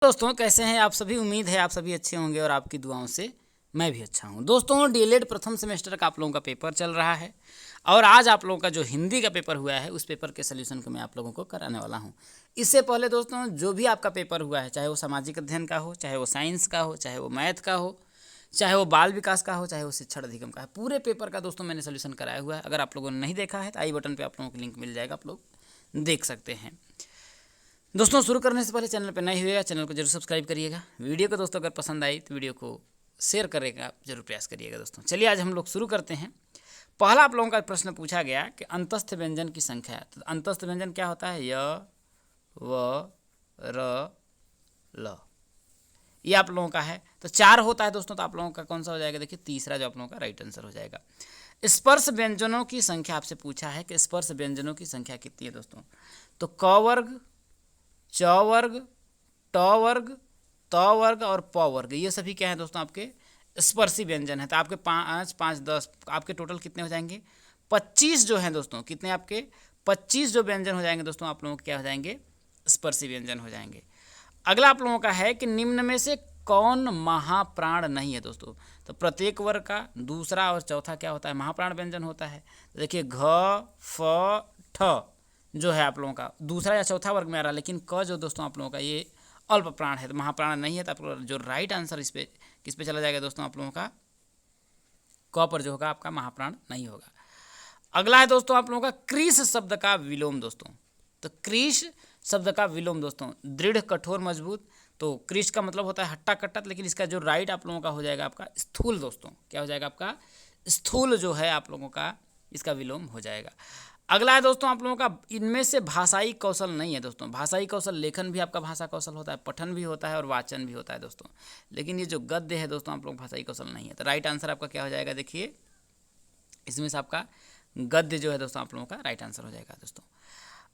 दोस्तों कैसे हैं आप सभी। उम्मीद है आप सभी अच्छे होंगे और आपकी दुआओं से मैं भी अच्छा हूं। दोस्तों डीएलएड प्रथम सेमेस्टर का आप लोगों का पेपर चल रहा है और आज आप लोगों का जो हिंदी का पेपर हुआ है उस पेपर के सोल्यूशन को मैं आप लोगों को कराने वाला हूं। इससे पहले दोस्तों जो भी आपका पेपर हुआ है, चाहे वो सामाजिक अध्ययन का हो, चाहे वो साइंस का हो, चाहे वो मैथ का हो, चाहे वो बाल विकास का हो, चाहे वो शिक्षण अधिगम का है, पूरे पेपर का दोस्तों मैंने सोल्यूशन कराया हुआ है। अगर आप लोगों ने नहीं देखा है तो आई बटन पर आप लोगों को लिंक मिल जाएगा, आप लोग देख सकते हैं। दोस्तों शुरू करने से पहले चैनल पर नए हुए चैनल को जरूर सब्सक्राइब करिएगा। वीडियो को दोस्तों अगर पसंद आई तो वीडियो को शेयर करेगा जरूर प्रयास करिएगा। दोस्तों चलिए आज हम लोग शुरू करते हैं। पहला आप लोगों का प्रश्न पूछा गया कि अंतस्थ व्यंजन की संख्या। तो अंतस्थ व्यंजन क्या होता है? य, व, र, ल, ये आप लोगों का है। तो 4 होता है दोस्तों, तो आप लोगों का कौन सा हो जाएगा? देखिए तीसरा जो आप लोगों का राइट आंसर हो जाएगा। स्पर्श व्यंजनों की संख्या आपसे पूछा है कि स्पर्श व्यंजनों की संख्या कितनी है दोस्तों? तो क वर्ग, च वर्ग, ट वर्ग, त वर्ग और प वर्ग, ये सभी क्या है दोस्तों? आपके स्पर्शी व्यंजन है। तो आपके 5, 5, 10 आपके टोटल कितने हो जाएंगे? 25 जो हैं दोस्तों। कितने आपके? 25 जो व्यंजन हो जाएंगे दोस्तों, आप लोगों के क्या हो जाएंगे? स्पर्शी व्यंजन हो जाएंगे। अगला आप लोगों का है कि निम्न में से कौन महाप्राण नहीं है दोस्तों? तो प्रत्येक वर्ग का दूसरा और चौथा क्या होता है? महाप्राण व्यंजन होता है। तो देखिए घ, फ, ठ जो है आप लोगों का दूसरा या चौथा वर्ग में आ रहा है, लेकिन क जो दोस्तों आप लोगों का ये अल्प प्राण है, तो महाप्राण नहीं है। तो आप लोग जो राइट आंसर इस पे किस पे चला जाएगा दोस्तों? आप लोगों का क पर जो होगा आपका महाप्राण नहीं होगा। अगला है दोस्तों आप लोगों का क्रीस शब्द का विलोम दोस्तों। तो क्रीस शब्द का विलोम दोस्तों दृढ़, कठोर, मजबूत। तो क्रीस का मतलब होता है हट्टा कट्टा, लेकिन इसका जो राइट आप लोगों का हो जाएगा आपका स्थूल दोस्तों। क्या हो जाएगा आपका? स्थूल जो है आप लोगों का इसका विलोम हो जाएगा। अगला है दोस्तों आप लोगों का इनमें से भाषाई कौशल नहीं है दोस्तों। भाषाई कौशल लेखन भी आपका भाषा कौशल होता है, पठन भी होता है और वाचन भी होता है दोस्तों, लेकिन ये जो गद्य है दोस्तों आप लोग भाषाई कौशल नहीं है। तो राइट आंसर आपका क्या हो जाएगा? देखिए इसमें से आपका गद्य जो है दोस्तों आप लोगों का राइट आंसर हो जाएगा दोस्तों।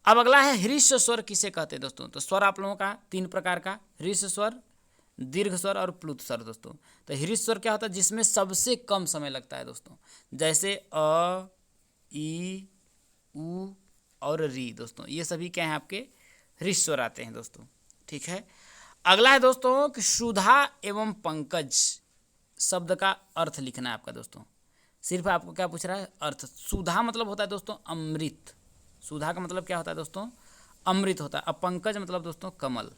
अब अगला है हृस्व स्वर किसे कहते हैं दोस्तों? तो स्वर आप लोगों का 3 प्रकार का, हृस्व स्वर, दीर्घ स्वर और प्लुत स्वर दोस्तों। तो हृस्व स्वर क्या होता है? जिसमें सबसे कम समय लगता है दोस्तों, जैसे अ, ई, उ और री दोस्तों, ये सभी क्या हैं? आपके हृस्व स्वर आते हैं दोस्तों। ठीक है। अगला है दोस्तों कि सुधा एवं पंकज शब्द का अर्थ लिखना है आपका दोस्तों। सिर्फ आपको क्या पूछ रहा है? अर्थ। सुधा मतलब होता है दोस्तों अमृत। सुधा का मतलब क्या होता है दोस्तों? अमृत होता है। अब पंकज मतलब दोस्तों कमल।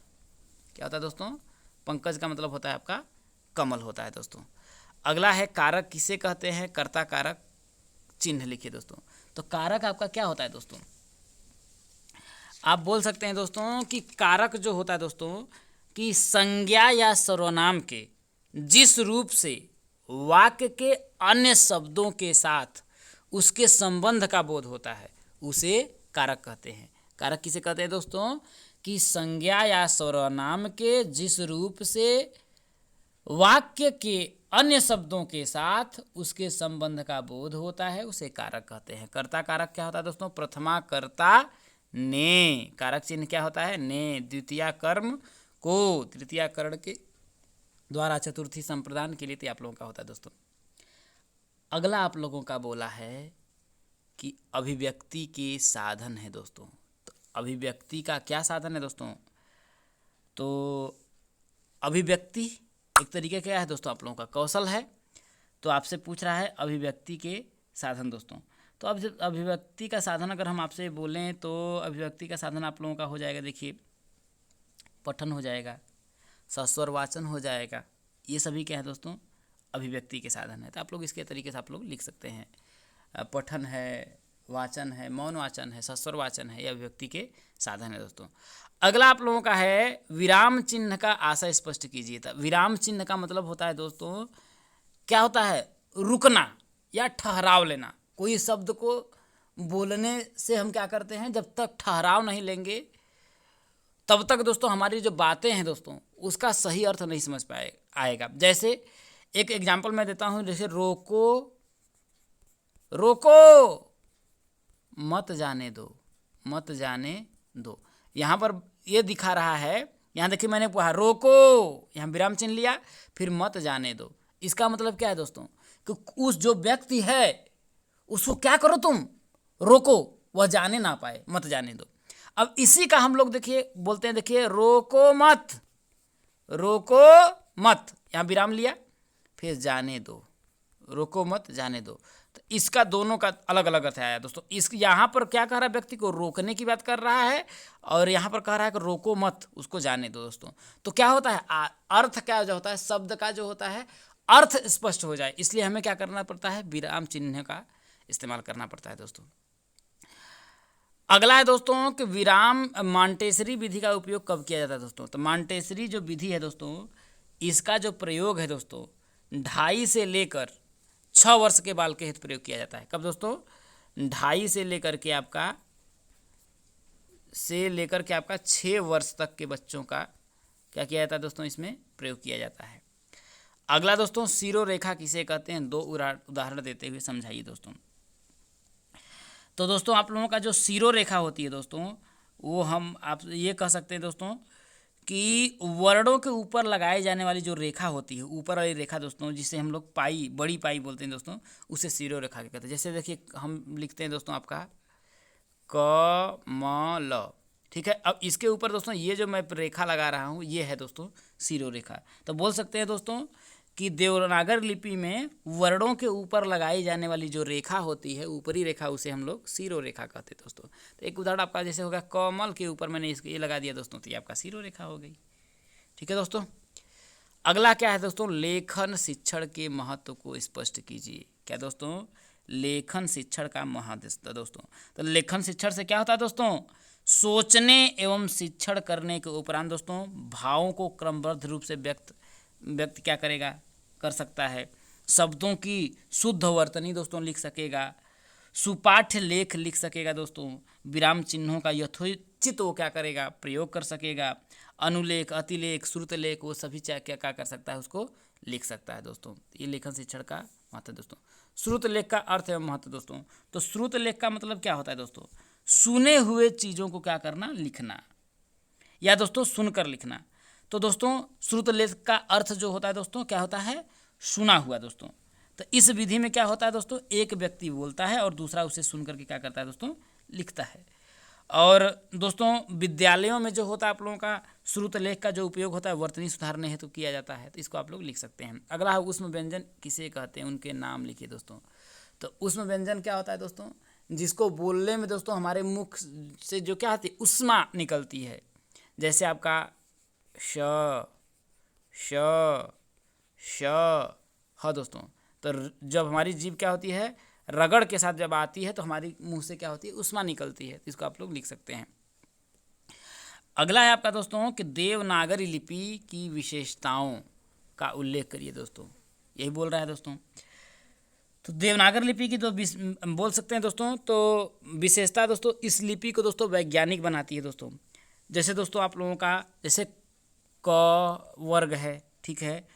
क्या होता है दोस्तों? पंकज का मतलब होता है आपका कमल होता है दोस्तों। अगला है कारक किसे कहते हैं? कर्ता कारक चिन्ह लिखिए दोस्तों। तो कारक आपका क्या होता है दोस्तों? आप बोल सकते हैं दोस्तों कि कारक जो होता है दोस्तों कि संज्ञा या सर्वनाम के जिस रूप से वाक्य के अन्य शब्दों के साथ उसके संबंध का बोध होता है उसे कारक कहते हैं। कारक किसे कहते हैं दोस्तों? कि संज्ञा या सर्वनाम के जिस रूप से वाक्य के अन्य शब्दों के साथ उसके संबंध का बोध होता है उसे कारक कहते हैं। कर्ता कारक क्या होता है दोस्तों? प्रथमा कर्ता ने, कारक चिन्ह क्या होता है? ने। द्वितीय कर्म को तृतीय करण के द्वारा चतुर्थी संप्रदान के लिए आप लोगों का होता है दोस्तों। अगला आप लोगों का बोला है कि अभिव्यक्ति के साधन है दोस्तों। तो अभिव्यक्ति का क्या साधन है दोस्तों? तो अभिव्यक्ति एक तरीके क्या है दोस्तों? आप लोगों का कौशल है। तो आपसे पूछ रहा है अभिव्यक्ति के साधन दोस्तों। तो अब जब अभिव्यक्ति का साधन अगर हम आपसे बोलें तो अभिव्यक्ति का साधन आप लोगों का हो जाएगा, देखिए पठन हो जाएगा, सस्वर वाचन हो जाएगा, ये सभी क्या है दोस्तों? अभिव्यक्ति के साधन है। तो आप लोग इसके तरीके से आप लोग लिख सकते हैं। पठन है, वाचन है, मौन वाचन है, सस्वर वाचन है, ये अभिव्यक्ति के साधन है दोस्तों। अगला आप लोगों का है विराम चिन्ह का आशय स्पष्ट कीजिए। था विराम चिन्ह का मतलब होता है दोस्तों क्या होता है? रुकना या ठहराव लेना। कोई शब्द को बोलने से हम क्या करते हैं? जब तक ठहराव नहीं लेंगे तब तक दोस्तों हमारी जो बातें हैं दोस्तों उसका सही अर्थ नहीं समझ पाए आएगा। जैसे एक एग्जाम्पल मैं देता हूँ, जैसे रोको, रोको, मत जाने दो, मत जाने दो। यहाँ पर ये दिखा रहा है, यहाँ देखिए मैंने कहा रोको, यहाँ विराम चिन्ह लिया, फिर मत जाने दो। इसका मतलब क्या है दोस्तों? कि उस जो व्यक्ति है उसको क्या करो तुम? रोको, वह जाने ना पाए, मत जाने दो। अब इसी का हम लोग देखिए बोलते हैं, देखिए रोको मत, रोको मत, यहाँ विराम लिया, फिर जाने दो, रोको मत जाने दो। तो इसका दोनों का अलग अलग अर्थ आया दोस्तों। इस यहाँ पर क्या कह रहा है, व्यक्ति को रोकने की बात कर रहा है, और यहाँ पर कह रहा है कि रोको मत, उसको जाने दो दोस्तों। तो क्या होता है, अर्थ क्या जो होता है, शब्द का जो होता है अर्थ स्पष्ट हो जाए, इसलिए हमें क्या करना पड़ता है, विराम चिन्ह का इस्तेमाल करना पड़ता है दोस्तों। अगला है दोस्तों कि विराम मॉन्टेसरी विधि का उपयोग कब किया जाता है दोस्तों। तो मॉन्टेसरी जो विधि है दोस्तों, इसका जो प्रयोग है दोस्तों 2.5 से लेकर 6 वर्ष के बाल के हित प्रयोग किया जाता है। कब दोस्तों, 2.5 से लेकर के आपका 6 वर्ष तक के बच्चों का क्या किया जाता है दोस्तों, इसमें प्रयोग किया जाता है। अगला दोस्तों, शिरोरेखा किसे कहते हैं, 2 उदाहरण देते हुए समझाइए दोस्तों। तो दोस्तों आप लोगों का जो शिरोरेखा होती है दोस्तों, वो हम आप ये कह सकते हैं दोस्तों कि वर्णों के ऊपर लगाए जाने वाली जो रेखा होती है, ऊपर वाली रेखा दोस्तों, जिसे हम लोग पाई, बड़ी पाई बोलते हैं दोस्तों, उसे शिरोरेखा कहते हैं। जैसे देखिए हम लिखते हैं दोस्तों आपका क म ल, ठीक है। अब इसके ऊपर दोस्तों ये जो मैं रेखा लगा रहा हूँ, ये है दोस्तों शिरोरेखा। तो बोल सकते हैं दोस्तों कि देवनागरी लिपि में वर्णों के ऊपर लगाई जाने वाली जो रेखा होती है, ऊपरी रेखा, उसे हम लोग शिरोरेखा कहते हैं दोस्तों। तो एक उदाहरण आपका जैसे होगा, कमल के ऊपर मैंने इसको ये लगा दिया दोस्तों, तो ये आपका शिरोरेखा हो गई, ठीक है दोस्तों। अगला क्या है दोस्तों, लेखन शिक्षण के महत्व को स्पष्ट कीजिए। क्या दोस्तों, लेखन शिक्षण का महत्व दोस्तों। तो लेखन शिक्षण से क्या होता है दोस्तों, सोचने एवं शिक्षण करने के उपरांत दोस्तों भावों को क्रमबद्ध रूप से व्यक्त क्या करेगा, कर सकता है। शब्दों की शुद्ध वर्तनी दोस्तों लिख सकेगा, सुपाठ्य लेख लिख सकेगा दोस्तों, विराम चिन्हों का यथोचित वो क्या करेगा, प्रयोग कर सकेगा। अनुलेख, अतिलेख, श्रुतलेख, वो सभी क्या कर सकता है, उसको लिख सकता है दोस्तों। ये लेखन शिक्षण का महत्व दोस्तों। श्रुतलेख का अर्थ एवं महत्व दोस्तों। तो श्रुतलेख का मतलब क्या होता है दोस्तों, सुने हुए चीज़ों को क्या करना, लिखना, या दोस्तों सुनकर लिखना। तो दोस्तों श्रुतलेख का अर्थ जो होता है दोस्तों, क्या होता है, सुना हुआ दोस्तों। तो इस विधि में क्या होता है दोस्तों, एक व्यक्ति बोलता है और दूसरा उसे सुन करके क्या करता है दोस्तों, लिखता है। और दोस्तों विद्यालयों में जो होता है आप लोगों का श्रुतलेख का जो उपयोग होता है वर्तनी सुधारने हेतु किया जाता है, तो इसको आप लोग लिख सकते हैं। अगला है उष्म व्यंजन किसे कहते हैं, उनके नाम लिखिए दोस्तों। तो उष्म व्यंजन क्या होता है दोस्तों, जिसको बोलने में दोस्तों हमारे मुख से जो क्या होती है, उष्मा निकलती है। जैसे आपका श, श, श, ह दोस्तों। तो जब हमारी जीभ क्या होती है, रगड़ के साथ जब आती है, तो हमारी मुंह से क्या होती है, उष्मा निकलती है। इसको आप लोग लिख सकते हैं। अगला है आपका दोस्तों कि देवनागरी लिपि की विशेषताओं का उल्लेख करिए दोस्तों, यही बोल रहा है दोस्तों। तो देवनागरी लिपि की तो बोल सकते हैं दोस्तों, तो विशेषता दोस्तों, इस लिपि को दोस्तों वैज्ञानिक बनाती है दोस्तों। जैसे दोस्तों आप लोगों का जैसे क वर्ग है, ठीक है,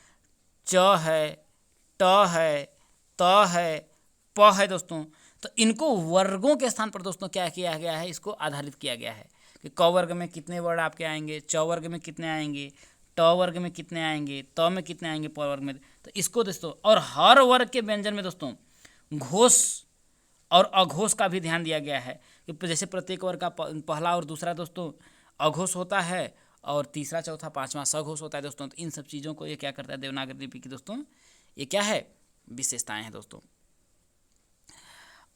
च है, ट है, त है, प है दोस्तों। तो इनको वर्गों के स्थान पर दोस्तों क्या किया गया है, इसको आधारित किया गया है कि क वर्ग में कितने वर्ण आपके आएंगे, च वर्ग में कितने आएंगे, ट वर्ग में कितने आएंगे, त में कितने आएंगे, प वर्ग में। तो इसको दोस्तों, और हर वर्ग के व्यंजन में दोस्तों घोष और अघोष का भी ध्यान दिया गया है कि जैसे प्रत्येक वर्ग का पहला और दूसरा दोस्तों अघोष होता है, और तीसरा, चौथा, पांचवा सघोष होता है दोस्तों। तो इन सब चीज़ों को ये क्या करता है, देवनागरी लिपि की दोस्तों ये क्या है, विशेषताएं हैं दोस्तों।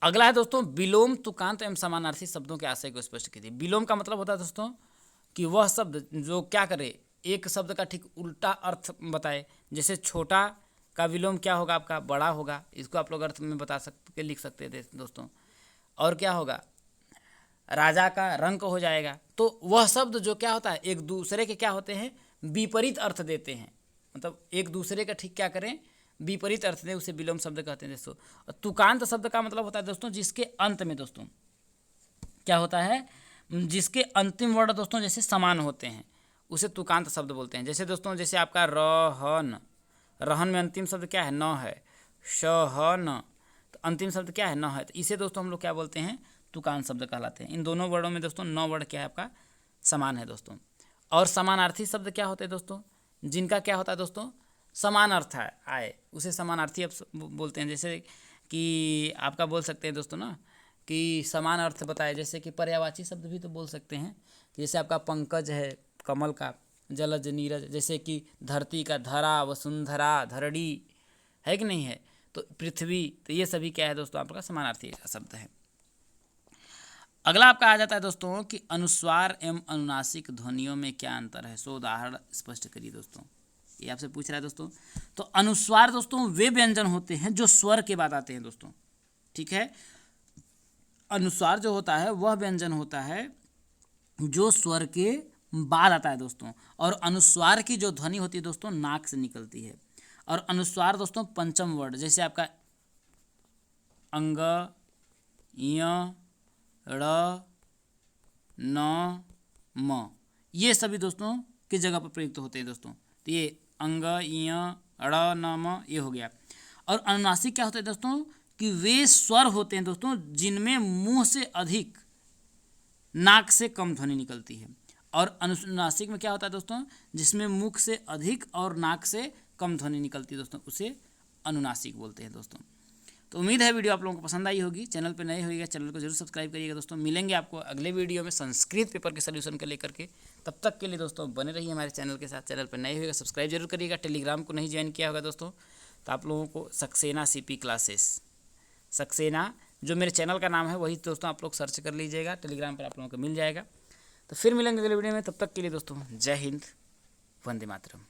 अगला है दोस्तों विलोम, तुकांत एवं समानार्थी शब्दों के आशय को स्पष्ट कीजिए। विलोम का मतलब होता है दोस्तों कि वह शब्द जो क्या करे, एक शब्द का ठीक उल्टा अर्थ बताए। जैसे छोटा का विलोम क्या होगा, आपका बड़ा होगा। इसको आप लोग अर्थ में बता सकते, लिख सकते हैं दोस्तों। और क्या होगा, राजा का रंक हो जाएगा। तो वह शब्द जो क्या होता है, एक दूसरे के क्या होते हैं, विपरीत अर्थ देते हैं। मतलब एक दूसरे का ठीक क्या करें, विपरीत अर्थ दें, उसे विलोम शब्द कहते हैं दोस्तों। तुकांत शब्द का मतलब होता है दोस्तों जिसके अंत में दोस्तों क्या होता है, जिसके अंतिम वर्ण दोस्तों जैसे समान होते हैं, उसे तुकांत शब्द बोलते हैं। जैसे दोस्तों जैसे आपका रहन, रहन में अंतिम शब्द क्या है, न है। शहन, तो अंतिम शब्द क्या है, न है। तो इसे दोस्तों हम लोग क्या बोलते हैं, तुकांत शब्द कहलाते हैं। इन दोनों वर्णों में दोस्तों 9 वर्ण क्या है आपका, समान है दोस्तों। और समानार्थी शब्द क्या होते हैं दोस्तों, जिनका क्या होता है दोस्तों, समान अर्थ आए, उसे समानार्थी अब बोलते हैं। जैसे कि आपका बोल सकते हैं दोस्तों ना कि समान अर्थ बताए, जैसे कि पर्यायवाची शब्द भी तो बोल सकते हैं। जैसे आपका पंकज है कमल का, जलज नीरज, जैसे कि धरती का धरा, वसुंधरा, धरणी, है कि नहीं है, तो पृथ्वी, तो ये सभी क्या है दोस्तों आपका समानार्थी शब्द है। अगला आपका आ जाता है दोस्तों कि अनुस्वार एवं अनुनासिक ध्वनियों में क्या अंतर है, सो उदाहरण स्पष्ट करिए दोस्तों, ये आपसे पूछ रहा है दोस्तों। तो अनुस्वार दोस्तों वे व्यंजन होते हैं जो स्वर के बाद आते हैं दोस्तों, ठीक है। अनुस्वार जो होता है वह व्यंजन होता है जो स्वर के बाद आता है दोस्तों, और अनुस्वार की जो ध्वनि होती है दोस्तों नाक से निकलती है। और अनुस्वार दोस्तों पंचम वर्ड, जैसे आपका अंग, य, ड़, न, म, ये सभी दोस्तों किस जगह पर प्रयुक्त होते हैं दोस्तों, तो ये अंग, य, ड़, न, म, ये हो गया। और अनुनासिक क्या होता है दोस्तों कि वे स्वर होते हैं दोस्तों जिनमें मुंह से अधिक, नाक से कम ध्वनि निकलती है। और अनुनासिक में क्या होता है दोस्तों, जिसमें मुख से अधिक और नाक से कम ध्वनि निकलती है दोस्तों, उसे अनुनासिक बोलते हैं दोस्तों। तो उम्मीद है वीडियो आप लोगों को पसंद आई होगी। चैनल पर नए होइएगा, चैनल को जरूर सब्सक्राइब करिएगा दोस्तों। मिलेंगे आपको अगले वीडियो में संस्कृत पेपर के सलूशन को लेकर के। तब तक के लिए दोस्तों बने रहिए हमारे चैनल के साथ। चैनल पर नए होइएगा सब्सक्राइब जरूर करिएगा। टेलीग्राम को नहीं ज्वाइन किया होगा दोस्तों तो आप लोगों को सक्सेना CP क्लासेस, सक्सेना जो मेरे चैनल का नाम है वही दोस्तों आप लोग सर्च कर लीजिएगा, टेलीग्राम पर आप लोगों को मिल जाएगा। तो फिर मिलेंगे अगले वीडियो में, तब तक के लिए दोस्तों जय हिंद, वंदे मातरम।